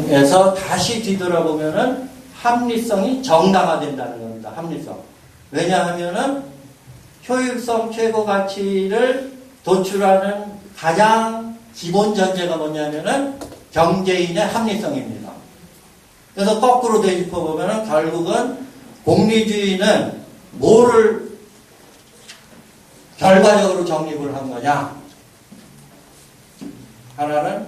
합리성에서 다시 뒤돌아보면은 합리성이 정당화된다는 겁니다. 합리성. 왜냐하면은 효율성 최고 가치를 도출하는 가장 기본 전제가 뭐냐면은 경제인의 합리성입니다. 그래서 거꾸로 되짚어 보면은 결국은 공리주의는 뭐를 결과적으로 정립을 한 거냐? 하나는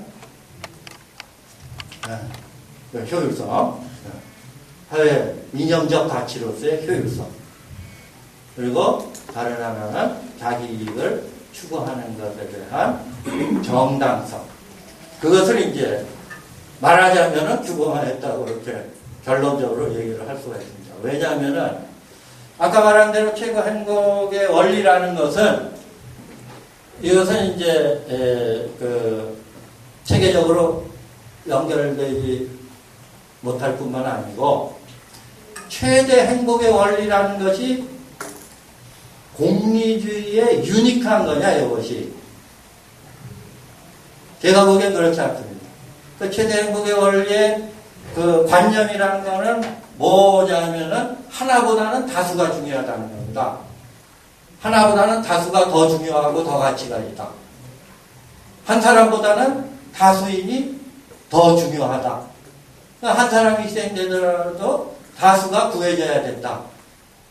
효율성, 사회 이념적 가치로서의 효율성, 그리고 다른 하나는 자기 이익을 추구하는 것에 대한 정당성. 그것을 이제 말하자면은 규범화했다고 이렇게 결론적으로 얘기를 할 수가 있습니다. 왜냐하면은 아까 말한 대로 최고 행복의 원리라는 것은 이것은 이제 체계적으로 연결되지 못할 뿐만 아니고 최대 행복의 원리라는 것이 공리주의의 유니크한 거냐 이것이. 제가 보기엔 그렇지 않습니다. 그 최대 행복의 원리의 그 관념이라는 거는 뭐냐면은 하나보다는 다수가 중요하다는 겁니다. 하나보다는 다수가 더 중요하고 더 가치가 있다. 한 사람보다는 다수인이 더 중요하다. 한 사람이 희생되더라도 다수가 구해져야 된다.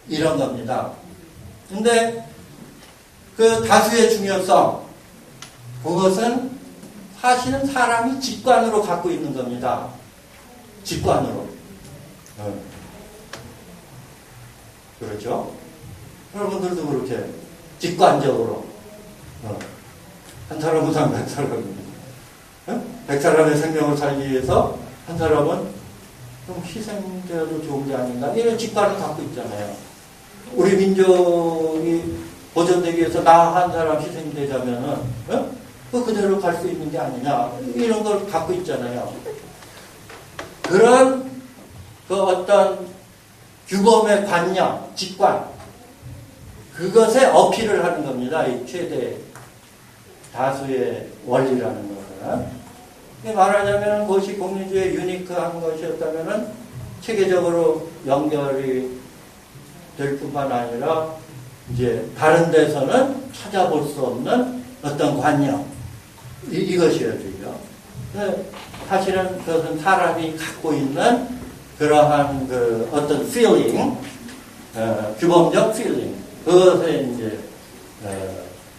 이런 겁니다. 근데 그 다수의 중요성, 그것은 사실은 사람이 직관으로 갖고 있는 겁니다. 직관으로. 그렇죠? 여러분들도 그렇게 직관적으로 한 사람보다 100사람입니다. 100사람의 생명을 살기 위해서 한 사람은 좀 희생되어도 좋은 게 아닌가 이런 직관을 갖고 있잖아요. 우리 민족이 보존되기 위해서 나 한 사람 희생되자면은 그대로 갈 수 있는 게 아니냐 이런 걸 갖고 있잖아요. 그런 그 어떤 규범의 관념, 직관 그것에 어필을 하는 겁니다. 이 최대 다수의 원리라는 것은. 말하자면 그것이 공리주의의 유니크한 것이었다면 체계적으로 연결이 될 뿐만 아니라 이제 다른 데서는 찾아볼 수 없는 어떤 관념 이것이었죠. 사실은 그것은 사람이 갖고 있는 그러한 그 어떤 feeling, 규범적 feeling 그것에 이제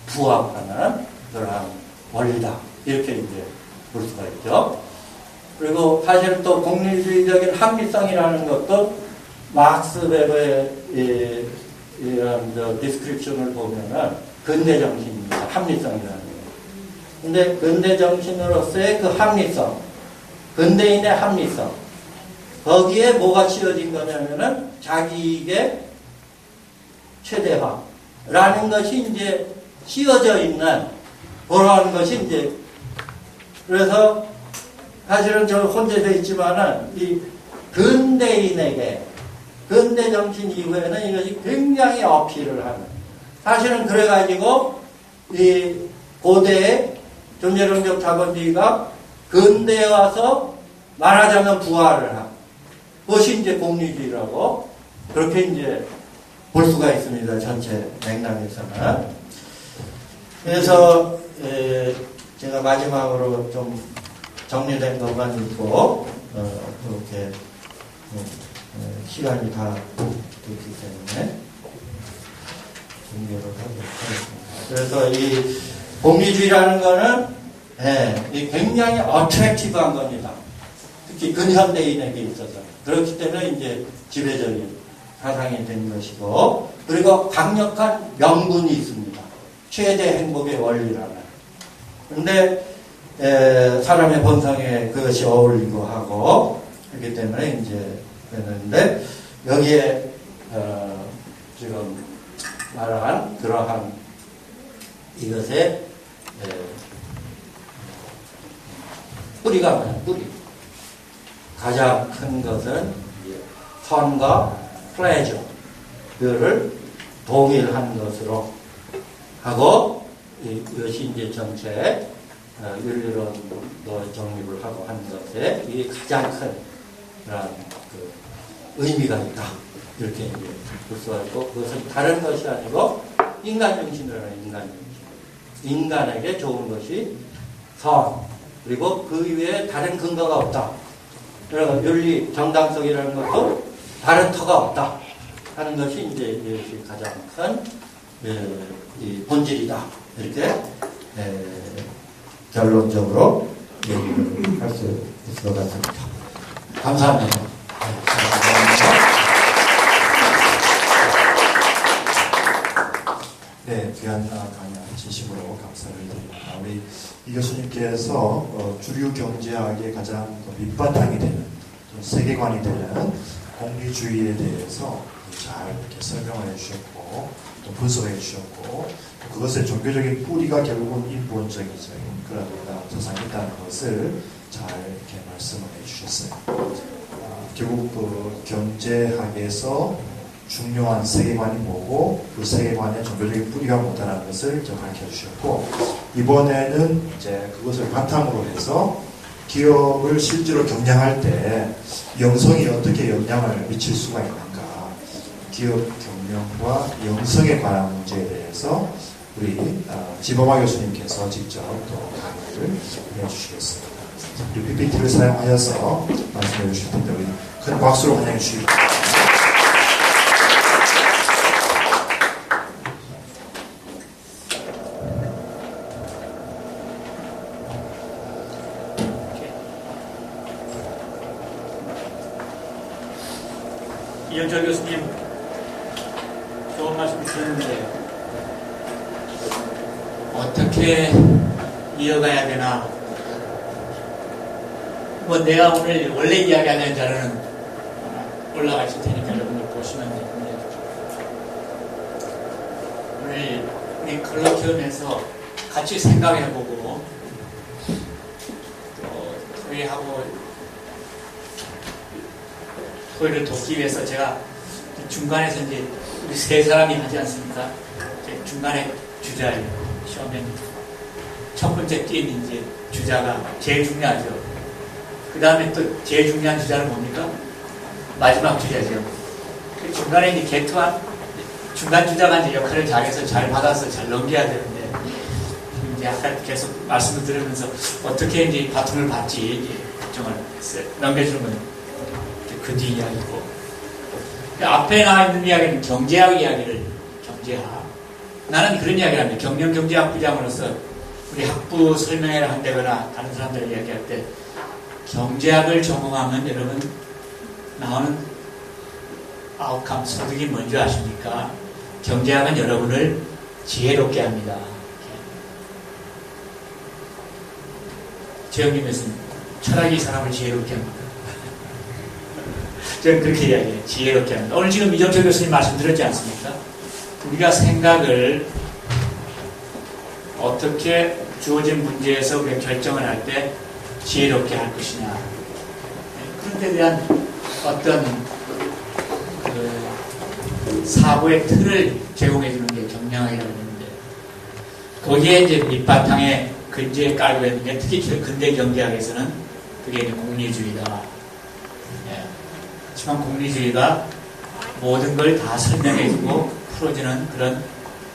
부합하는 그러한 원리다 이렇게 이제 볼 수가 있죠. 그리고 사실 또 공리주의적인 합리성이라는 것도 막스 베버의 이런 디스크립션을 보면은 근대 정신입니다. 합리성이라는 거. 근데 근대 정신으로서의 그 합리성, 근대인의 합리성, 거기에 뭐가 씌워진 거냐면은 자기 이익의 최대화라는 것이 이제 씌워져 있는 그러한 것이 이제 그래서 사실은 저 혼재되어 있지만은 이 근대인에게 근대 정신 이후에는 이것이 굉장히 어필을 하는 사실은 그래가지고 이 고대의 존재론적 자본주의가 근대에 와서 말하자면 부활을 한 그것이 이제 공리주의라고 그렇게 이제 볼 수가 있습니다. 전체 맥락에서는. 그래서 제가 마지막으로 좀 정리된 것만 읽고 그렇게 시간이 다 됐기 때문에 종료를 하도록 하겠습니다. 그래서 이 공리주의라는 거는 굉장히 어트랙티브한 겁니다. 특히 근현대인에게 있어서. 그렇기 때문에 이제 지배적인 사상이 된 것이고, 그리고 강력한 명분이 있습니다. 최대 행복의 원리라는. 근데, 사람의 본성에 그것이 어울리고 하고, 그렇기 때문에 이제 되는데, 여기에, 지금 말한 그러한 이것의, 뿌리가 뭐냐, 뿌리. 가장 큰 것은 선과 플레저 그를 동일한 것으로 하고 이것이 이제 전체 윤리론 정립을 하고 하는 것에 이게 가장 큰 그 의미가 있다. 이렇게 이제 볼 수가 있고, 그것은 다른 것이 아니고 인간 정신이라는 인간 정신. 인간에게 좋은 것이 선, 그리고 그 이외에 다른 근거가 없다. 그러니까 윤리 정당성이라는 것도 다른 터가 없다 하는 것이 이제 이것이 가장 큰 이 본질이다. 이렇게 결론적으로 얘기를 할 수 있을 것 같습니다. 감사합니다. 네, 귀한 강의 진심으로 감사를 드립니다. 우리 이 교수님께서 주류 경제학의 가장 밑바탕이 되는 세계관이 되는 공리주의에 대해서 잘 이렇게 설명을 해주셨고 또 분석해 주셨고 또 그것의 종교적인 뿌리가 결국은 인본적인 그런 사상이 있다는 것을 잘 이렇게 말씀을 해주셨어요. 결국 그 경제학에서 중요한 세계관이 뭐고 그 세계관의 종교적인 뿌리가 뭐다라는 것을 밝혀주셨고, 이번에는 이제 그것을 바탕으로 해서 기업을 실제로 경영할 때 영성이 어떻게 영향을 미칠 수가 있는가, 기업 경영과 영성에 관한 문제에 대해서 우리 지범아 교수님께서 직접 또 강의를 해주시겠습니다. 우리 PPT를 사용하셔서 말씀해 주실 텐데 우리 큰 박수로 환영해 주시기 바랍니다. 이현철 교수님 좋은 말씀 드렸는데 어떻게 이어가야 되나, 뭐 내가 오늘 원래 이야기하는 자료는 올라가 있을 테니까 여러분들 보시면 되는데, 오늘 우리 컬러키움에서 같이 생각해보고 또 토의하고 토의를 돕기 위해서 제가 중간에서 이제 우리 세 사람이 하지 않습니까? 중간에 주자예요. 처음엔 첫 번째 띈 이제 주자가 제일 중요하죠. 그 다음에 또 제일 중요한 주자는 뭡니까? 마지막 주자죠. 그 중간에 이제 개투한 중간 주자가 이제 역할을 잘해서 잘 받아서 잘 넘겨야 되는데, 이제 아까 계속 말씀을 들으면서 어떻게 이제 바톤을 받지 이제 걱정을 했어요. 넘겨주는 건 그 뒤 이야기고, 앞에 나와 있는 이야기는 경제학 이야기를, 경제학. 나는 그런 이야기를 합니다. 경영경제학 부장으로서 우리 학부 설명회를 한다거나 다른 사람들 이야기할 때 경제학을 전공하면 여러분 나오는 아웃컴, 소득이 뭔지 아십니까? 경제학은 여러분을 지혜롭게 합니다. 최영림 교수님, 철학이 사람을 지혜롭게 합니다. 저는 그렇게 이야기해요. 지혜롭게 합니다. 오늘 지금 이정철 교수님 말씀드렸지 않습니까? 우리가 생각을 어떻게 주어진 문제에서 우리가 결정을 할 때 지혜롭게 할 것이냐, 그런 데 대한 어떤 그 사고의 틀을 제공해 주는 게 경영학이라고 하는데, 거기에 이제 밑바탕에 근저에 깔고 있는 게 특히 근대 경제학에서는 그게 이제 공리주의다. 하지만 공리주의가 모든 걸 다 설명해주고 풀어주는 그런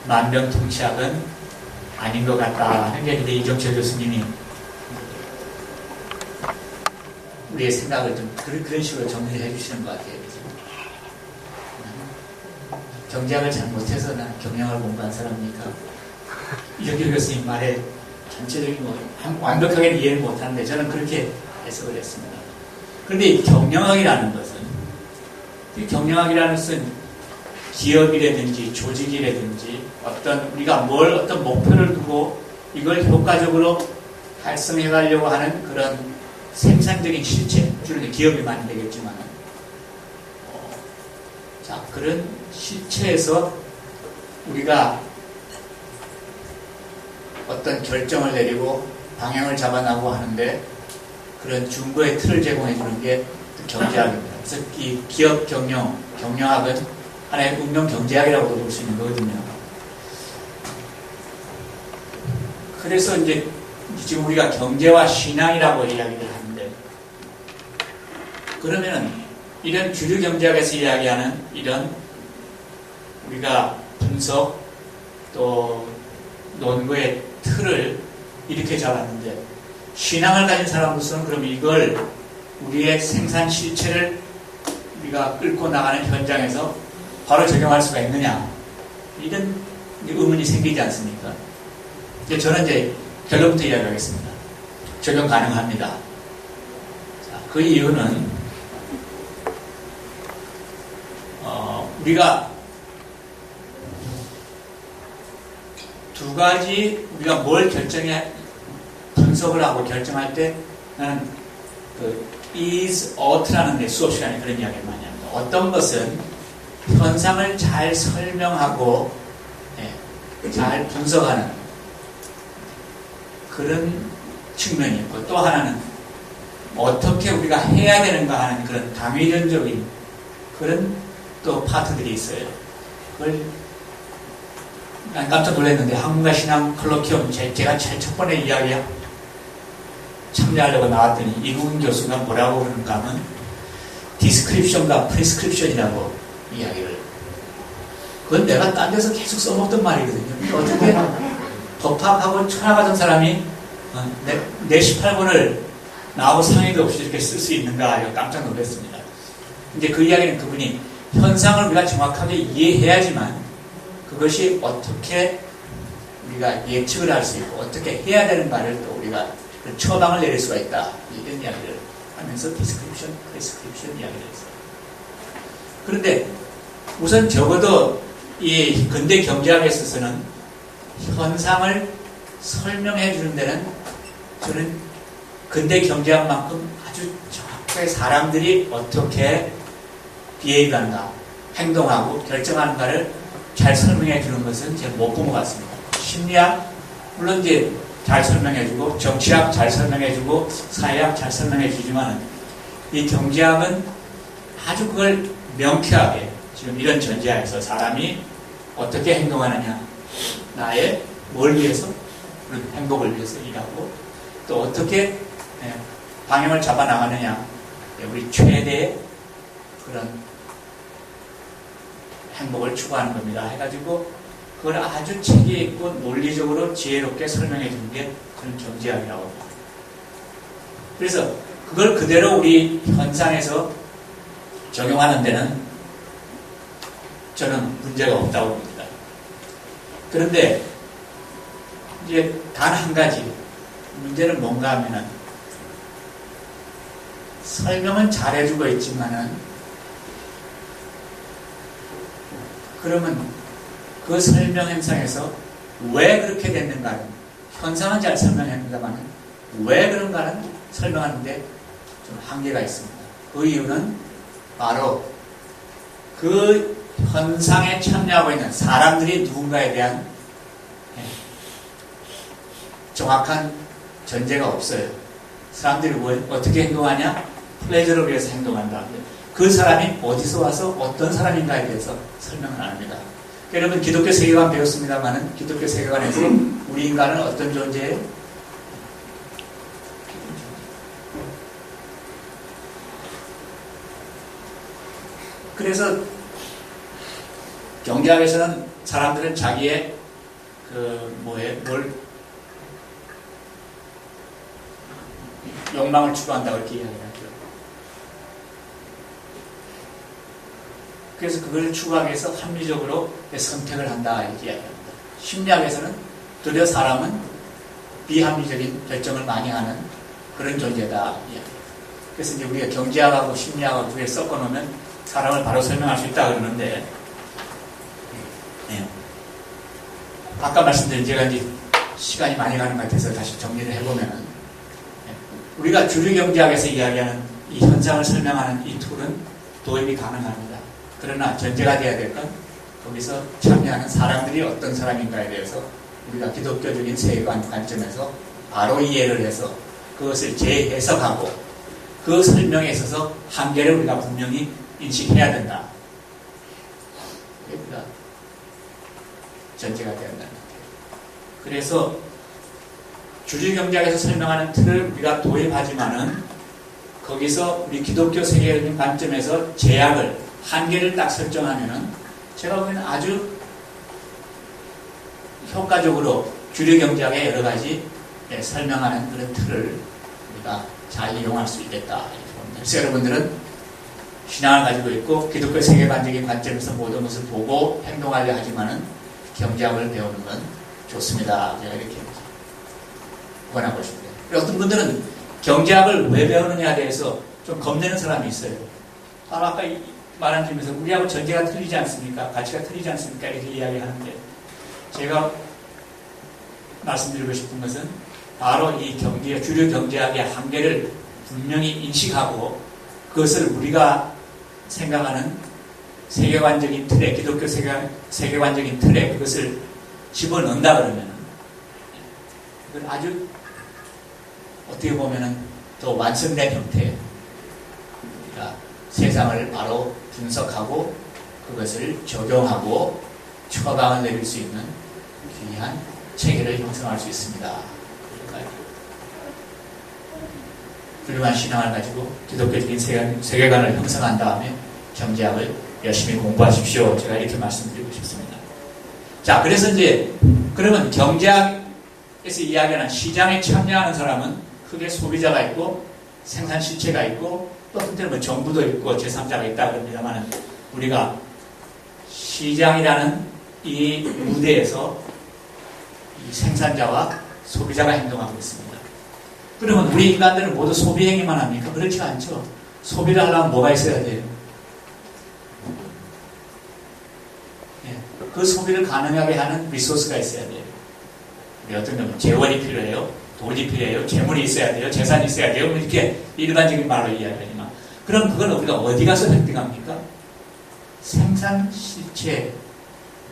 만병통치학은 아닌 것 같다 하는 게 이제 이정철 교수님이 우리의 생각을 좀 그런 식으로 정리해 주시는 것 같아요. 경제학을 잘 못해서 난 경영을 공부한 사람이니까 이정철 교수님 말에 전체적인 거 완벽하게 이해를 못하는데 저는 그렇게 해석을 했습니다. 그런데 이 경영학이라는 것은, 기업이라든지 조직이라든지 우리가 어떤 목표를 두고 이걸 효과적으로 달성해 가려고 하는 그런 생산적인 실체, 주로 기업이 많이 되겠지만, 그런 실체에서 우리가 어떤 결정을 내리고 방향을 잡아나가고 하는데 그런 중거의 틀을 제공해 주는 게 경제학입니다. 그래서 이 기업 경영학은 하나의 운명 경제학이라고도 볼 수 있는 거거든요. 그래서 이제 지금 우리가 경제와 신앙이라고 이야기를 하는데, 그러면은 이런 주류 경제학에서 이야기하는 이런 우리가 분석 또 논거의 틀을 이렇게 잡았는데, 신앙을 가진 사람으로서는 그럼 이걸 우리의 생산 실체를 우리가 끌고 나가는 현장에서 바로 적용할 수가 있느냐, 이런 의문이 생기지 않습니까? 이제 저는 이제 결론부터 이야기하겠습니다. 적용 가능합니다. 자, 그 이유는 우리가 두 가지, 우리가 뭘 분석을 하고 결정할 때 나는 그 is, ought라는 데 수업 시간에 그런 이야기를 많이 합니다. 어떤 것은 현상을 잘 설명하고 잘 분석하는 그런 측면이 있고, 또 하나는 어떻게 우리가 해야 되는가 하는 그런 당위론적인 그런 또 파트들이 있어요. 그걸 난 깜짝 놀랐는데, 한국과 신앙 컬로키움 제가 제일 첫 번째 이야기 참여하려고 나왔더니 이국인 교수가 뭐라고 그러는가 하면 디스크립션과 프리스크립션이라고 이야기를, 그건 내가 딴 데서 계속 써먹던 말이거든요. 어떻게 법학하고 철학하던 사람이 내 18권을 나하고 상의도 없이 이렇게 쓸 수 있는가, 이거 깜짝 놀랐습니다. 이제 그 이야기는 그분이 현상을 우리가 정확하게 이해해야지만 그것이 어떻게 우리가 예측을 할 수 있고 어떻게 해야 되는가를 또 우리가 처방을 내릴 수가 있다, 이런 이야기를 하면서 디스크립션, 프리스크립션 이야기를 했어요. 그런데 우선 적어도 이 근대 경제학에 있어서는 현상을 설명해 주는 데는 저는 근대 경제학만큼 아주 정확하게 사람들이 어떻게 비해가는가, 행동하고 결정하는가를 잘 설명해 주는 것은 제가 못 본 것 같습니다. 심리학, 물론 이제 잘 설명해 주고, 정치학 잘 설명해 주고, 사회학 잘 설명해 주지만, 이 경제학은 아주 그걸 명쾌하게 지금 이런 전제하에서 사람이 어떻게 행동하느냐, 나의 뭘 위해서, 그런 행복을 위해서 일하고, 또 어떻게 방향을 잡아 나가느냐, 우리 최대의 그런 행복을 추구하는 겁니다. 해가지고 그걸 아주 체계 있고 논리적으로 지혜롭게 설명해 주는 게 그런 경제학이라고 합니다. 그래서 그걸 그대로 우리 현상에서 적용하는 데는 저는 문제가 없다고 봅니다. 그런데 이제 단 한 가지 문제는 뭔가 하면은, 설명은 잘해주고 있지만은 그러면 그 설명 현상에서 왜 그렇게 됐는가는, 현상은 잘 설명했는데만 왜 그런가는 설명하는데 좀 한계가 있습니다. 그 이유는 바로 그 현상에 참여하고 있는 사람들이 누군가에 대한 정확한 전제가 없어요. 사람들이 어떻게 행동하냐? 플레저를 위해서 행동한다. 그 사람이 어디서 와서 어떤 사람인가에 대해서 설명을 안 합니다. 여러분 기독교 세계관 배웠습니다만은, 기독교 세계관에서 우리 인간은 어떤 존재예요? 그래서 경제학에서는 사람들은 자기의 뭘 욕망을 추구한다고 이렇게 이야기를 하죠. 그래서 그걸 추구하기 위해서 합리적으로 선택을 한다, 이렇게 이야기합니다. 심리학에서는 도리어 사람은 비합리적인 결정을 많이 하는 그런 존재다. 그래서 이제 우리가 경제학하고 심리학하고 두 개 섞어 놓으면 사람을 바로 설명할 수 있다 그러는데, 아까 말씀드린, 제가 이제 시간이 많이 가는 것 같아서 다시 정리를 해보면은, 우리가 주류 경제학에서 이야기하는 이 현상을 설명하는 이 툴은 도입이 가능합니다. 그러나 전제가 되어야 될 건, 거기서 참여하는 사람들이 어떤 사람인가에 대해서 우리가 기독교적인 세계관 관점에서 바로 이해를 해서 그것을 재해석하고 그 설명에 있어서 한계를 우리가 분명히 인식해야 된다. 이게 우리가 전제가 되어야 된다. 그래서 주류경제학에서 설명하는 틀을 우리가 도입하지만은 거기서 우리 기독교 세계적인 관점에서 제약을, 한계를 딱 설정하면은 제가 보기에는 아주 효과적으로 주류경제학의 여러 가지 설명하는 그런 틀을 우리가 잘 이용할 수 있겠다 이렇게 봅니다. 그래서 여러분들은 신앙을 가지고 있고 기독교 세계관적인 관점에서 모든 것을 보고 행동하려 하지만은 경제학을 배우는 건 좋습니다. 제가 이렇게 권하고 싶습니다. 어떤 분들은 경제학을 왜 배우느냐에 대해서 좀 겁내는 사람이 있어요. 아까 말한 점에서 우리하고 전제가 틀리지 않습니까? 가치가 틀리지 않습니까? 이렇게 이야기하는데 제가 말씀드리고 싶은 것은 바로 이 주류 경제학의 한계를 분명히 인식하고 그것을 우리가 생각하는 세계관적인 틀에, 기독교 세계관적인 틀에 그것을 집어넣는다 그러면 그건 아주 어떻게 보면은 더 완성된 형태의 우리가 세상을 바로 분석하고 그것을 적용하고 처방을 내릴 수 있는 귀한 체계를 형성할 수 있습니다. 그러니까 훌륭한 신앙을 가지고 기독교적인 세계관을 형성한 다음에 경제학을 열심히 공부하십시오. 제가 이렇게 말씀드리고 싶습니다. 자, 그래서 이제 그러면 경제학에서 이야기하는 시장에 참여하는 사람은 크게 소비자가 있고 생산 실체가 있고 또 한때는 정부도 있고 제3자가 있다 그럽니다만 우리가 시장이라는 이 무대에서 이 생산자와 소비자가 행동하고 있습니다. 그러면 우리 인간들은 모두 소비 행위만 합니까? 그렇지 않죠. 소비를 하려면 뭐가 있어야 돼요? 그 소비를 가능하게 하는 리소스가 있어야 돼요. 우리 어떤 경우는 재원이 필요해요. 돈이 필요해요. 재물이 있어야 돼요. 재산이 있어야 돼요. 이렇게 일반적인 말로 이야기하지만 그럼 그건 우리가 어디 가서 획득합니까? 생산 실체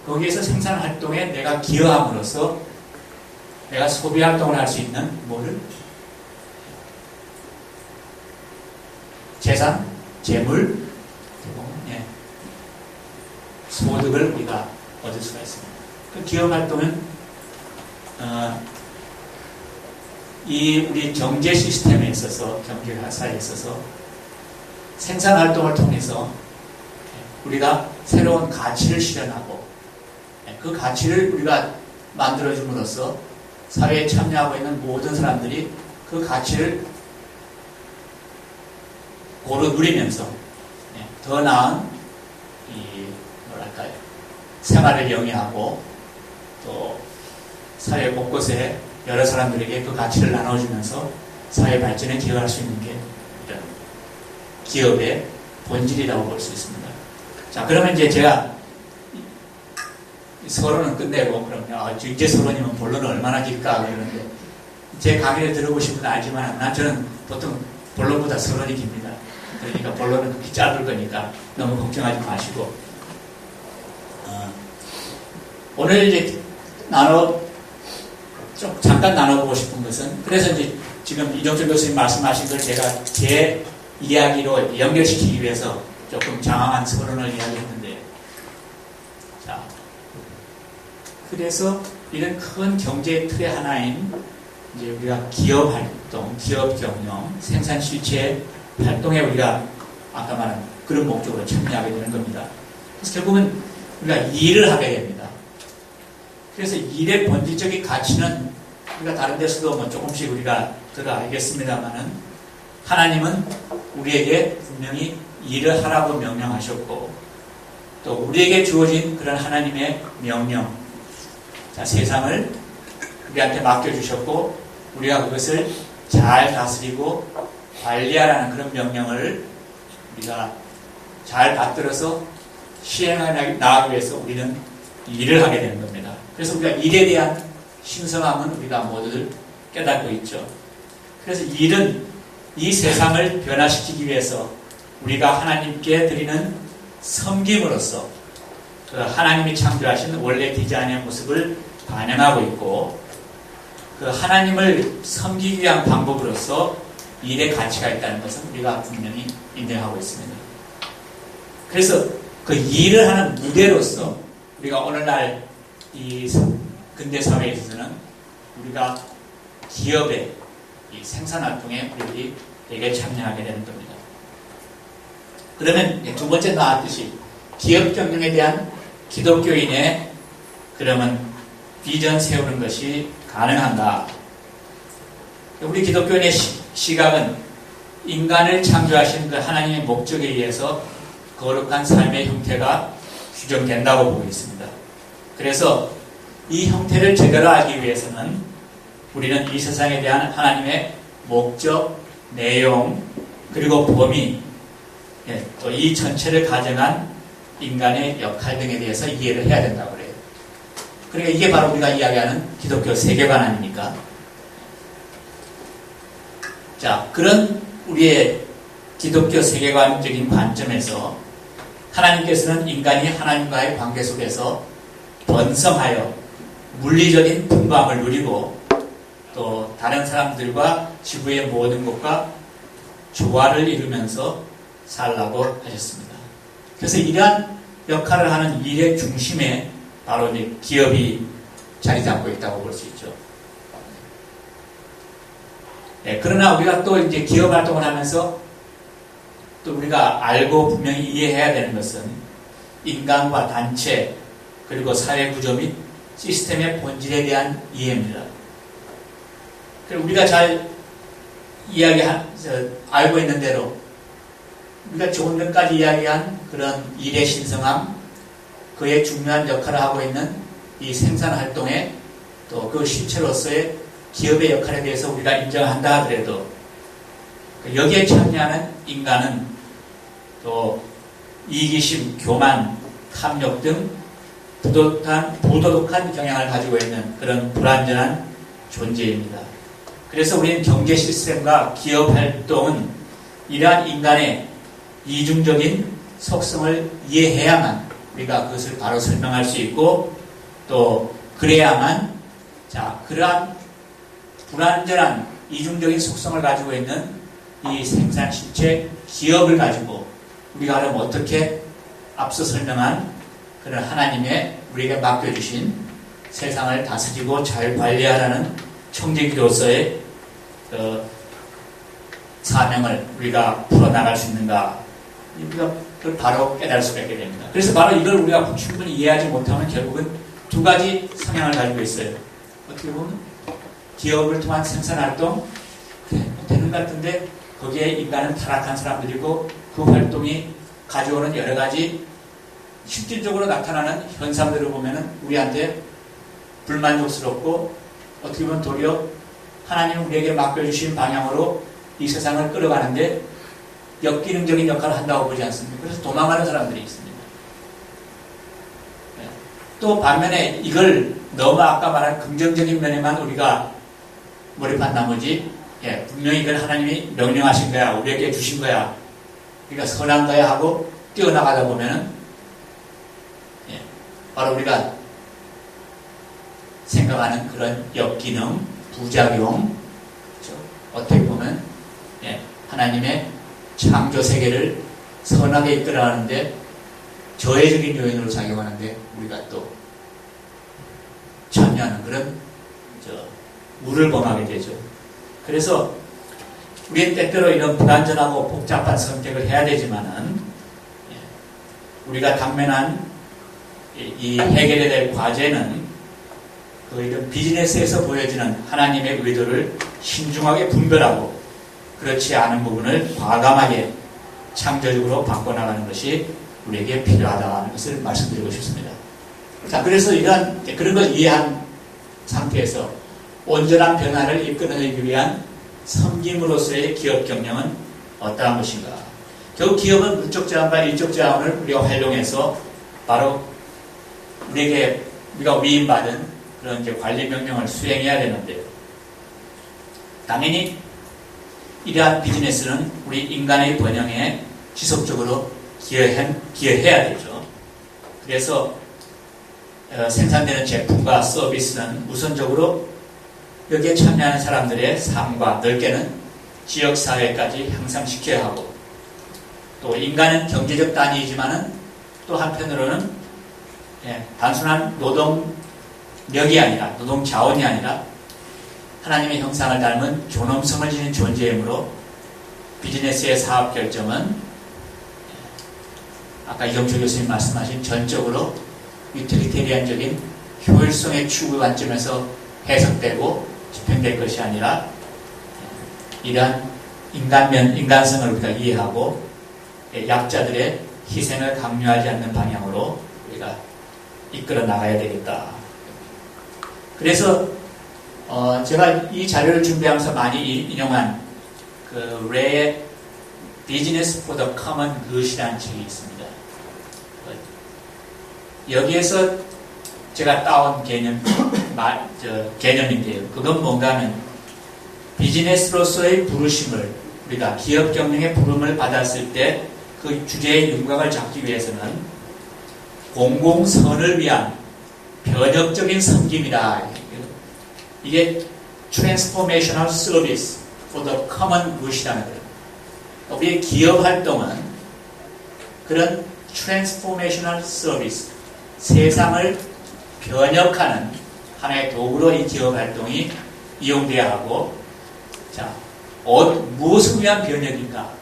거기에서 생산 활동에 내가 기여함으로써 내가 소비 활동을 할 수 있는 뭐를? 재산, 재물, 소득을 우리가 얻을 수가 있습니다. 그 기업 활동은 이 우리 경제 시스템에 있어서 경제 회사에 있어서 생산 활동을 통해서 우리가 새로운 가치를 실현하고 그 가치를 우리가 만들어줌으로써 사회에 참여하고 있는 모든 사람들이 그 가치를 고루 누리면서 더 나은 생활을 영위하고 또 사회 곳곳에 여러 사람들에게 그 가치를 나눠주면서 사회 발전에 기여할 수 있는 게 이런 기업의 본질이라고 볼 수 있습니다. 자, 그러면 이제 제가 서론은 끝내고 그러면 이제 서론이면 본론은 얼마나 길까 그러는데 제 강의를 들어보신 분은 알지만 저는 보통 본론보다 서론이 깁니다. 그러니까 본론은 그렇게 짧을 거니까 너무 걱정하지 마시고 오늘 이제 잠깐 나눠보고 싶은 것은 그래서 이제 지금 이종철 교수님 말씀하신 걸 제가 제 이야기로 연결시키기 위해서 조금 장황한 서론을 이야기했는데 자 그래서 이런 큰 경제 틀의 하나인 이제 우리가 기업 활동, 기업 경영, 생산 실체 활동에 우리가 아까 말한 그런 목적으로 참여하게 되는 겁니다. 그래서 결국은 우리가 일을 하게 됩니다. 그래서 일의 본질적인 가치는 우리가 다른 데서도 뭐 조금씩 우리가 알겠습니다만은 하나님은 우리에게 분명히 일을 하라고 명령하셨고 또 우리에게 주어진 그런 하나님의 명령 자, 세상을 우리한테 맡겨주셨고 우리가 그것을 잘 다스리고 관리하라는 그런 명령을 우리가 잘 받들어서 시행해 나가기 위해서 우리는 일을 하게 되는 겁니다. 그래서 우리가 일에 대한 신성함은 우리가 모두들 깨닫고 있죠. 그래서 일은 이 세상을 변화시키기 위해서 우리가 하나님께 드리는 섬김으로써 그 하나님이 창조하신 원래 디자인의 모습을 반영하고 있고 그 하나님을 섬기기 위한 방법으로서 일의 가치가 있다는 것은 우리가 분명히 인정하고 있습니다. 그래서 그 일을 하는 무대로서 우리가 오늘날 이 근대 사회에 있어서는 우리가 기업의 이 생산활동에 우리들이 되게 참여하게 되는 겁니다. 그러면 두 번째 나왔듯이 기업 경영에 대한 기독교인의 그러면 비전 세우는 것이 가능한가? 우리 기독교인의 시각은 인간을 창조하신 그 하나님의 목적에 의해서 거룩한 삶의 형태가 규정된다고 보고 있습니다. 그래서 이 형태를 제대로 알기 위해서는 우리는 이 세상에 대한 하나님의 목적, 내용, 그리고 범위, 또 이 전체를 가정한 인간의 역할 등에 대해서 이해를 해야 된다고 그래요. 그러니까 이게 바로 우리가 이야기하는 기독교 세계관 아닙니까? 자, 그런 우리의 기독교 세계관적인 관점에서 하나님께서는 인간이 하나님과의 관계 속에서 번성하여 물리적인 풍부함을 누리고 또 다른 사람들과 지구의 모든 것과 조화를 이루면서 살라고 하셨습니다. 그래서 이러한 역할을 하는 일의 중심에 바로 이제 기업이 자리 잡고 있다고 볼 수 있죠. 네, 그러나 우리가 또 이제 기업 활동을 하면서 또 우리가 알고 분명히 이해해야 되는 것은 인간과 단체 그리고 사회 구조 및 시스템의 본질에 대한 이해입니다. 우리가 잘 알고 있는 대로 우리가 조금 전까지 이야기한 그런 일의 신성함, 그의 중요한 역할을 하고 있는 이 생산활동에 또 그 실체로서의 기업의 역할에 대해서 우리가 인정한다 하더라도 여기에 참여하는 인간은 또 이기심, 교만, 탐욕 등 부도덕한 경향을 가지고 있는 그런 불완전한 존재입니다. 그래서 우리는 경제 시스템과 기업 활동은 이러한 인간의 이중적인 속성을 이해해야만 우리가 그것을 바로 설명할 수 있고 또 그래야만 그러한 불완전한 이중적인 속성을 가지고 있는 이 생산 실체 기업을 가지고 우리가 그럼 어떻게 앞서 설명한 그런 하나님의 우리에게 맡겨주신 세상을 다스리고 잘 관리하라는 청지기로서의 사명을 우리가 풀어나갈 수 있는가, 우리가 그걸 바로 깨달을 수가 있게 됩니다. 그래서 바로 이걸 우리가 충분히 이해하지 못하면 결국은 두 가지 성향을 가지고 있어요. 어떻게 보면 기업을 통한 생산활동 되는 것 같은데 거기에 인간은 타락한 사람들이고 그 활동이 가져오는 여러 가지 실질적으로 나타나는 현상들을 보면은 우리한테 불만족스럽고 어떻게 보면 도리어 하나님은 우리에게 맡겨주신 방향으로 이 세상을 끌어가는데 역기능적인 역할을 한다고 보지 않습니까? 그래서 도망가는 사람들이 있습니다. 또 반면에 이걸 너무 아까 말한 긍정적인 면에만 우리가 몰입한 나머지 분명히 이건 하나님이 명령하신 거야, 우리에게 주신 거야, 우리가 선한 거야 하고 뛰어나가다 보면은 바로 우리가 생각하는 그런 역기능, 부작용, 그렇죠? 어떻게 보면 하나님의 창조 세계를 선하게 이끌어가는데 저해적인 요인으로 작용하는데 우리가 또 참여하는 그런 물을 범하게 되죠. 그래서 우리는 때때로 이런 불완전하고 복잡한 선택을 해야 되지만은 우리가 당면한 이 해결해야 될 과제는 그 이런 비즈니스에서 보여지는 하나님의 의도를 신중하게 분별하고 그렇지 않은 부분을 과감하게 창조적으로 바꿔나가는 것이 우리에게 필요하다는 것을 말씀드리고 싶습니다. 자, 그래서 그런 걸 이해한 상태에서 온전한 변화를 이끌어내기 위한 섬김으로서의 기업 경영은 어떠한 것인가? 결국 기업은 물적 자원과 일적 자원을 우리가 활용해서 바로 우리가 위임받은 그런 이제 관리 명령을 수행해야 되는데, 당연히 이러한 비즈니스는 우리 인간의 번영에 지속적으로 기여해야 되죠. 그래서 생산되는 제품과 서비스는 우선적으로 여기에 참여하는 사람들의 삶과 넓게는 지역사회까지 향상시켜야 하고, 또 인간은 경제적 단위이지만은 또 한편으로는 단순한 노동력이 아니라, 노동 자원이 아니라 하나님의 형상을 닮은 존엄성을 지닌 존재이므로 비즈니스의 사업 결정은 아까 이정철 교수님 말씀하신 전적으로 유틸리테리안적인 효율성의 추구 관점에서 해석되고 집행될 것이 아니라 이러한 인간성을 우리가 이해하고 약자들의 희생을 강요하지 않는 방향으로 우리가 이끌어 나가야 되겠다. 그래서 제가 이 자료를 준비하면서 많이 인용한 그 레의 Business for the Common Good이라는 책이 있습니다. 여기에서 제가 따온 개념인데요. 그건 뭔가 하면 비즈니스로서의 부르심을 우리가 기업 경영의 부름을 받았을 때 그 주제의 윤곽을 잡기 위해서는 공공선을 위한 변혁적인 섬김이다. 이게 Transformational Service for the Common Good이라는 거예요. 우리의 기업 활동은 그런 Transformational Service, 세상을 변혁하는 하나의 도구로 이 기업 활동이 이용돼야 하고, 자, 무엇을 위한 변혁인가?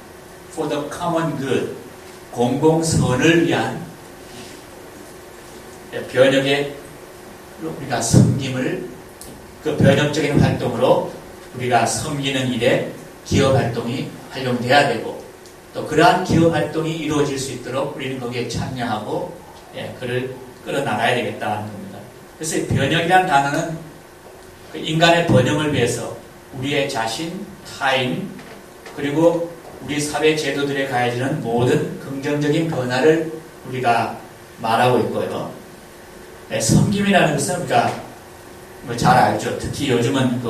For the common good, 공공선을 위한 변혁의 우리가 섬김을, 그 변혁적인 활동으로 우리가 섬기는 일에 기업 활동이 활용돼야 되고, 또 그러한 기업 활동이 이루어질 수 있도록 우리는 거기에 참여하고, 그를 끌어나가야 되겠다는 겁니다. 그래서 변혁이라는 단어는 그 인간의 번영을 위해서 우리의 자신, 타인, 그리고 우리 사회 제도들에 가해지는 모든 긍정적인 변화를 우리가 말하고 있고요. 섬김이라는 것은 우리가 잘 알죠. 특히 요즘은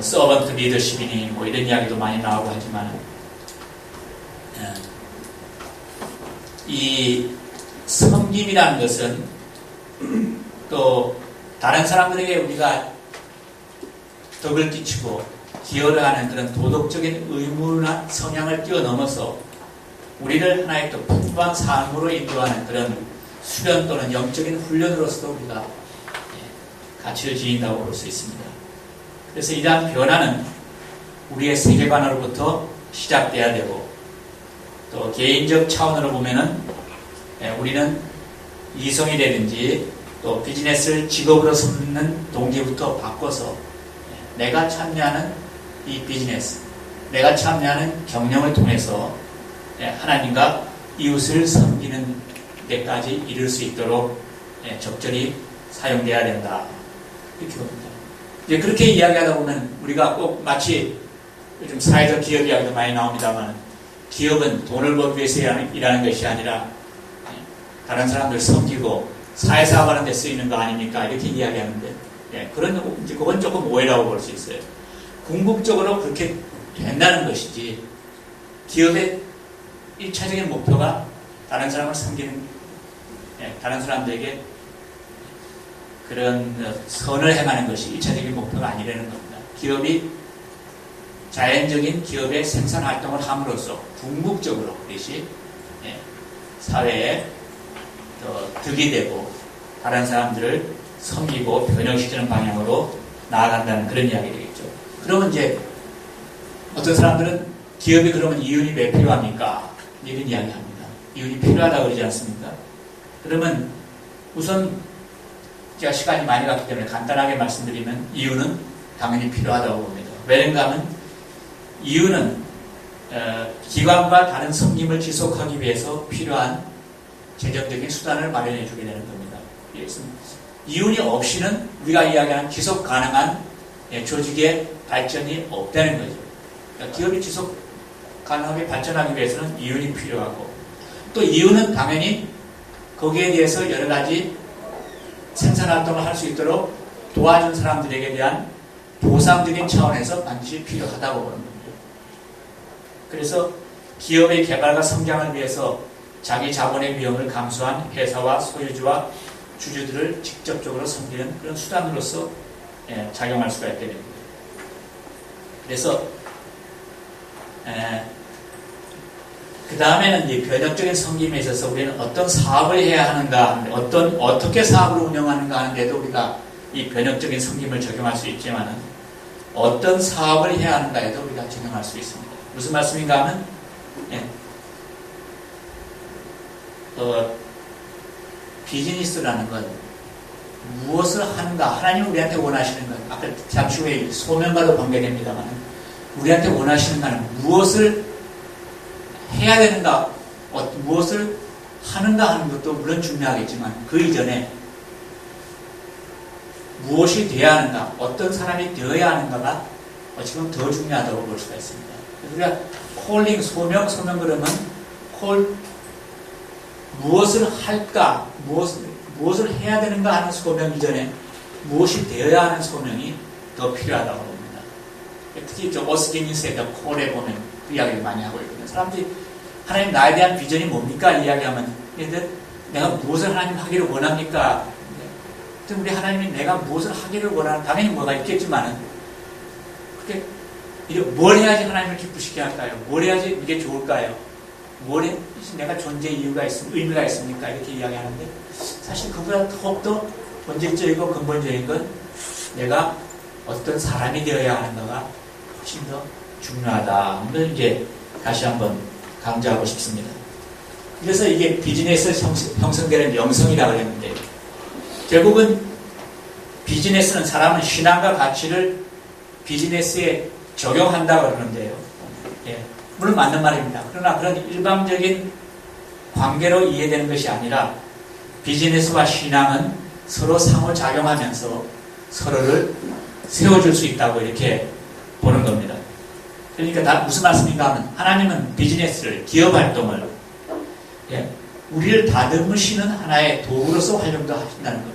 서번트 리더십이니 이런 이야기도 많이 나오고 하지만, 이 섬김이라는 것은 또 다른 사람들에게 우리가 덕을 끼치고 기여를 하는 그런 도덕적인 의무나 성향을 뛰어넘어서 우리를 하나의 또 풍부한 삶으로 인도하는 그런 수련 또는 영적인 훈련으로서도 우리가 가치를 지닌다고 볼 수 있습니다. 그래서 이러한 변화는 우리의 세계관으로부터 시작돼야 되고, 또 개인적 차원으로 보면은 우리는 이성이라든지 또 비즈니스를 직업으로 삼는 동기부터 바꿔서 내가 참여하는 이 비즈니스, 내가 참여하는 경영을 통해서 하나님과 이웃을 섬기는 데까지 이룰 수 있도록 적절히 사용돼야 된다. 이렇게 봅니다. 이제 그렇게 이야기하다 보면 우리가 꼭 마치 요즘 사회적 기업 이야기도 많이 나옵니다만, 기업은 돈을 벌기 위해서 일하는 것이 아니라 다른 사람들 섬기고 사회사업하는 데 쓰이는 거 아닙니까? 이렇게 이야기하는데, 그건 조금 오해라고 볼 수 있어요. 궁극적으로 그렇게 된다는 것이지, 기업의 1차적인 목표가 다른 사람을 섬기는, 다른 사람들에게 그런 선을 행하는 것이 1차적인 목표가 아니라는 겁니다. 기업이 자연적인 기업의 생산 활동을 함으로써 궁극적으로 그것이 사회에 득이 되고 다른 사람들을 섬기고 변형시키는 방향으로 나아간다는 그런 이야기 되겠죠. 그러면 이제 어떤 사람들은 기업이 그러면 이윤이 왜 필요합니까? 이런 이야기 합니다. 이윤이 필요하다고 그러지 않습니까? 그러면 우선 제가 시간이 많이 갔기 때문에 간단하게 말씀드리면 이유는 당연히 필요하다고 봅니다. 왜냐하면 하면 이유는 기관과 다른 섬김을 지속하기 위해서 필요한 재정적인 수단을 마련해 주게 되는 겁니다. 이윤이 없이는 우리가 이야기하는 지속 가능한 조직의 발전이 없다는 거죠. 그러니까 기업이 지속 가능하게 발전하기 위해서는 이윤이 필요하고, 또 이윤은 당연히 거기에 대해서 여러 가지 생산활동을 할 수 있도록 도와준 사람들에게 대한 보상적인 차원에서 반드시 필요하다고 보는 겁니다. 그래서 기업의 개발과 성장을 위해서 자기 자본의 위험을 감수한 회사와 소유주와 주주들을 직접적으로 섬기는 그런 수단으로서 작용할 수가 있게 됩니다. 그래서 그 다음에는 이 변혁적인 섬김에 있어서 우리는 어떤 사업을 해야 하는가, 어떻게 사업을 운영하는가 하는데도 우리가 이 변혁적인 섬김을 적용할 수 있지만은 어떤 사업을 해야 하는가에도 우리가 적용할 수 있습니다. 무슨 말씀인가 하면 비즈니스라는 건 무엇을 하는가, 하나님 우리한테 원하시는 것, 아까 잠시 후에 소명과도 관계됩니다만 우리한테 원하시는 것은 무엇을 해야 되는가, 무엇을 하는가 하는 것도 물론 중요하겠지만 그 이전에 무엇이 되어야 하는가, 어떤 사람이 되어야 하는가가 지금 더 중요하다고 볼 수가 있습니다. 우리가 콜링, 소명 그러면 무엇을 할까, 무엇을 해야 되는가 하는 소명 이전에 무엇이 되어야 하는 소명이 더 필요하다고 봅니다. 특히 오스틴니스의 더 콜에 보면 그 이야기를 많이 하고 있거든요. 사람들이 하나님 나에 대한 비전이 뭡니까? 이야기하면 얘들 내가 무엇을 하나님 하기를 원합니까? 우리 하나님이 내가 무엇을 하기를 원하는, 당연히 뭐가 있겠지만은 그게 뭘 해야지 하나님을 기쁘시게 할까요? 뭘 해야지 이게 좋을까요? 뭘 해야지 내가 존재 이유가 의미가 있습니까? 이렇게 이야기하는데 사실 그보다 더욱더 본질적이고 근본적인 건 내가 어떤 사람이 되어야 하는가가 훨씬 더 중요하다. 오늘 이제 다시 한번 강조하고 싶습니다. 그래서 이게 비즈니스에서 형성되는 영성이라고 했는데 결국은 비즈니스는 사람은 신앙과 가치를 비즈니스에 적용한다고 그러는데요. 물론 맞는 말입니다. 그러나 그런 일방적인 관계로 이해되는 것이 아니라 비즈니스와 신앙은 서로 상호작용하면서 서로를 세워줄 수 있다고 이렇게 보는 겁니다. 그러니까 무슨 말씀인가 하면 하나님은 비즈니스를, 기업활동을 우리를 다듬으시는 하나의 도구로서 활용도 하신다는 거예요.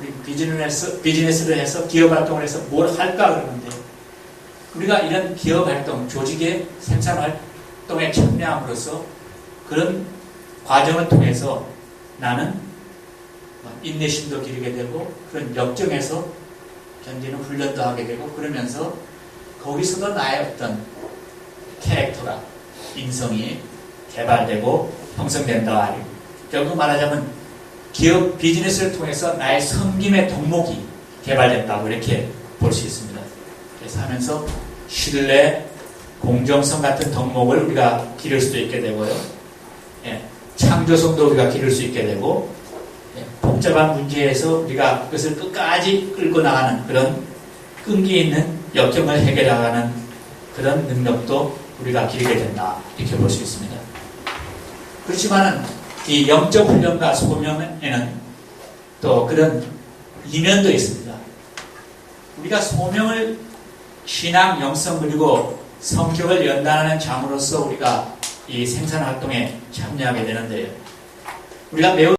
우리 비즈니스를 해서 기업활동을 해서 뭘 할까 그러는데 우리가 이런 기업활동, 조직의 생산활동에 참여함으로써 그런 과정을 통해서 나는 인내심도 기르게 되고 그런 역정에서 견디는 훈련도 하게 되고 그러면서 거기서도 나의 어떤 캐릭터가, 인성이 개발되고 형성된다. 결국 말하자면 기업 비즈니스를 통해서 나의 섬김의 덕목이 개발된다고 이렇게 볼 수 있습니다. 그래서 하면서 신뢰, 공정성 같은 덕목을 우리가 기를 수도 있게 되고요. 창조성도 우리가 기를 수 있게 되고 복잡한 문제에서 우리가 그것을 끝까지 끌고 나가는 그런 끈기 있는 역경을 해결하는 그런 능력도 우리가 기르게 된다. 이렇게 볼 수 있습니다. 그렇지만은 이 영적 훈련과 소명에는 또 그런 이면도 있습니다. 우리가 소명을 신앙, 영성 그리고 성격을 연단하는 장으로서 우리가 이 생산활동에 참여하게 되는데요. 우리가 매우